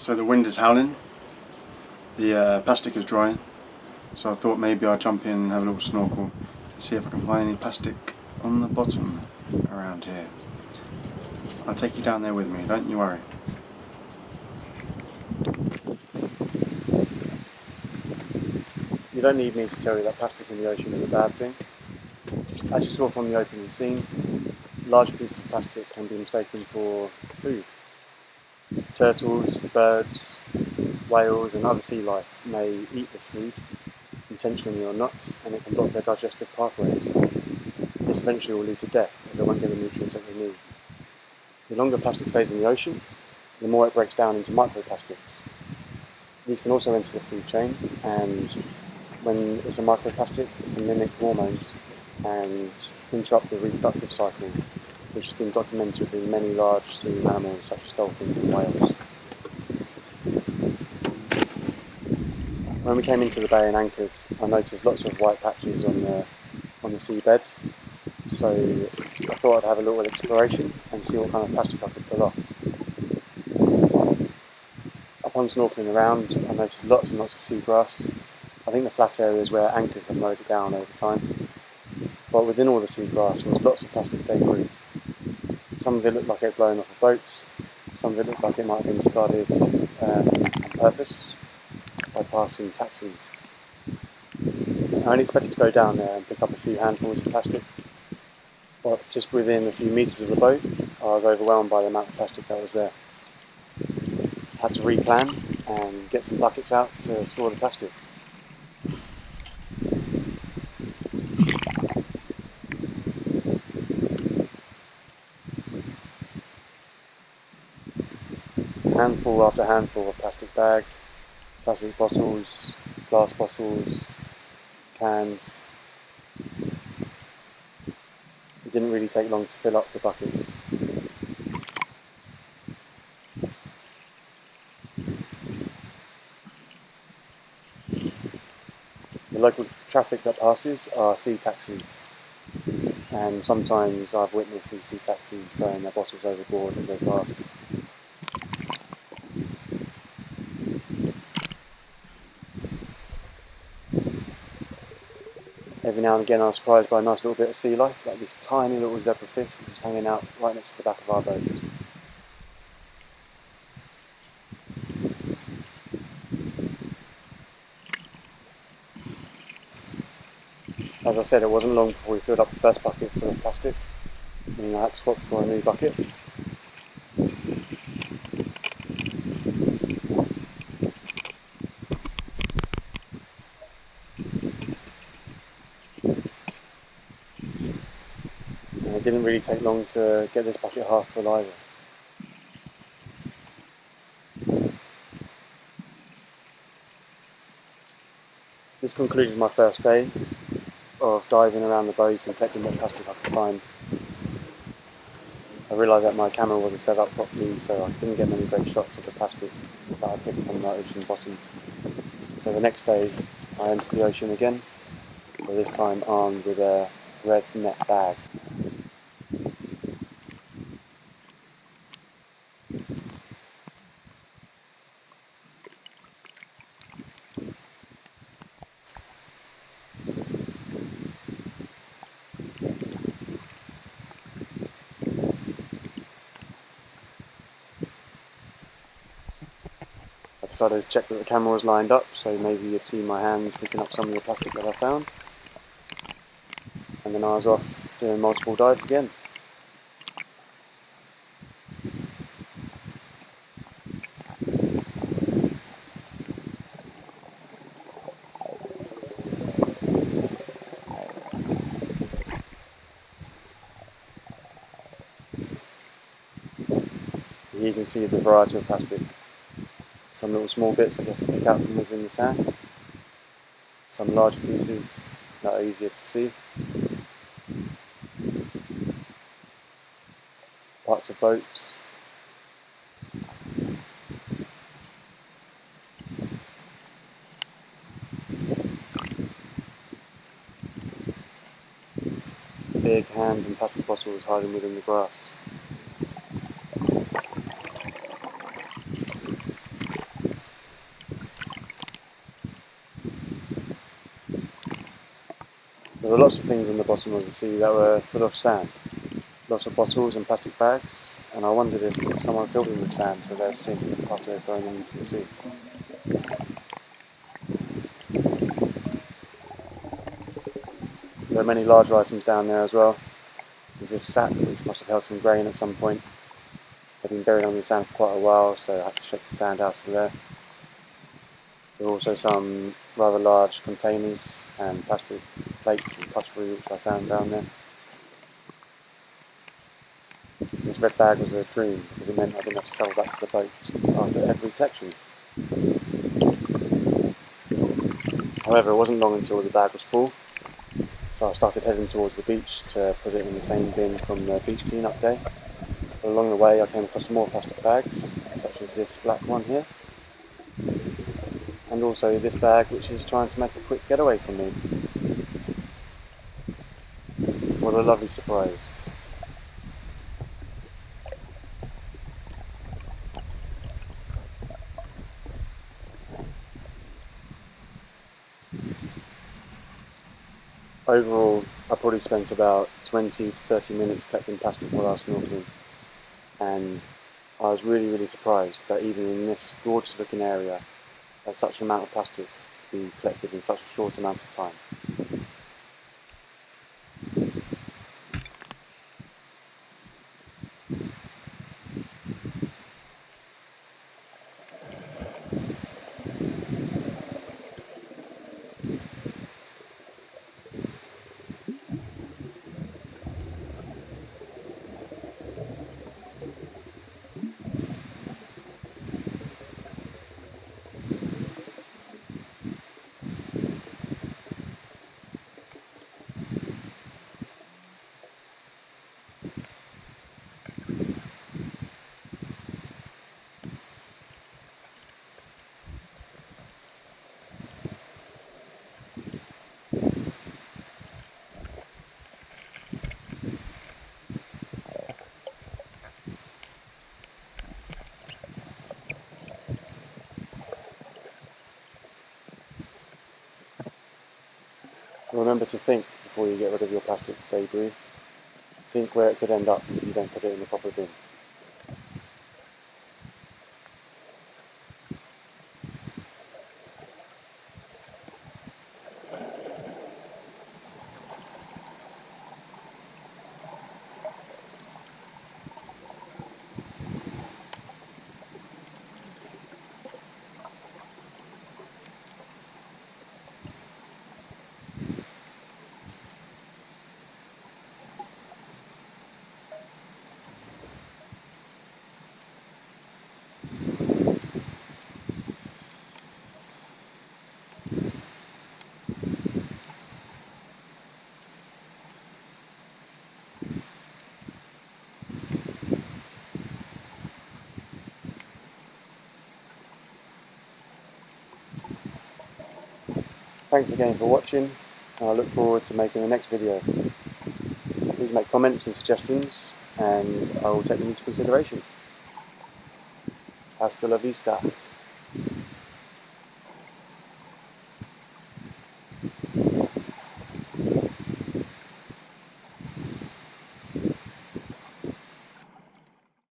So the wind is howling, the plastic is drying, so I thought maybe I'd jump in and have a little snorkel to see if I can find any plastic on the bottom around here. I'll take you down there with me, don't you worry. You don't need me to tell you that plastic in the ocean is a bad thing. As you saw from the opening scene, large pieces of plastic can be mistaken for food. Turtles, birds, whales and other sea life may eat this food, intentionally or not, and it can block their digestive pathways. This eventually will lead to death, as they won't get the nutrients that they need. The longer plastic stays in the ocean, the more it breaks down into microplastics. These can also enter the food chain, and when it's a microplastic, it can mimic hormones and interrupt the reproductive cycle, which has been documented in many large sea mammals such as dolphins and whales. When we came into the bay and anchored, I noticed lots of white patches on the seabed, so I thought I'd have a little exploration and see what kind of plastic I could pull off. Upon snorkeling around, I noticed lots and lots of seagrass. I think the flat area is where anchors have mowed it down over time. But within all the seagrass was lots of plastic debris. Some of it looked like it had blown off of boats, some of it looked like it might have been discarded on purpose by passing taxis. I only expected to go down there and pick up a few handfuls of plastic, but just within a few metres of the boat, I was overwhelmed by the amount of plastic that was there. I had to replan and get some buckets out to store the plastic. Handful after handful of plastic bag, plastic bottles, glass bottles, cans. It didn't really take long to fill up the buckets. The local traffic that passes are sea taxis, and sometimes I've witnessed these sea taxis throwing their bottles overboard as they pass. Every now and again I was surprised by a nice little bit of sea life, like this tiny little zebrafish which was hanging out right next to the back of our boat. As I said, it wasn't long before we filled up the first bucket full of plastic, meaning I had to swap for a new bucket. It didn't really take long to get this bucket half full either. This concluded my first day of diving around the boats and collecting what plastic I could find. I realised that my camera wasn't set up properly, so I didn't get many great shots of the plastic that I picked from the ocean bottom. So the next day I entered the ocean again, but this time armed with a red net bag. I decided to check that the camera was lined up, so maybe you'd see my hands picking up some of the plastic that I found. And then I was off doing multiple dives again. Here you can see the variety of plastic. Some little small bits that you have to pick out from within the sand. Some larger pieces that are easier to see. Parts of boats. Big hands and plastic bottles hiding within the grass. were lots of things on the bottom of the sea that were full of sand. Lots of bottles and plastic bags, and I wondered if someone filled them with sand so they'd sink after throwing them into the sea. There are many larger items down there as well. There's this sack which must have held some grain at some point. They've been buried under the sand for quite a while, so I had to shake the sand out of there. There are also some rather large containers and plastic plates and cutlery which I found down there. This red bag was a dream because it meant I didn't have to travel back to the boat after every collection. However, it wasn't long until the bag was full, so I started heading towards the beach to put it in the same bin from the beach cleanup day. But along the way I came across more plastic bags, such as this black one here, and also this bag which is trying to make a quick getaway from me. What a lovely surprise. Overall, I probably spent about 20 to 30 minutes collecting plastic while I was snorkeling, and I was really surprised that even in this gorgeous looking area, that such an amount of plastic could be collected in such a short amount of time. Remember to think before you get rid of your plastic debris. Think where it could end up if you don't put it in the proper bin. Thanks again for watching, and I look forward to making the next video. Please make comments and suggestions, and I will take them into consideration. Hasta la vista.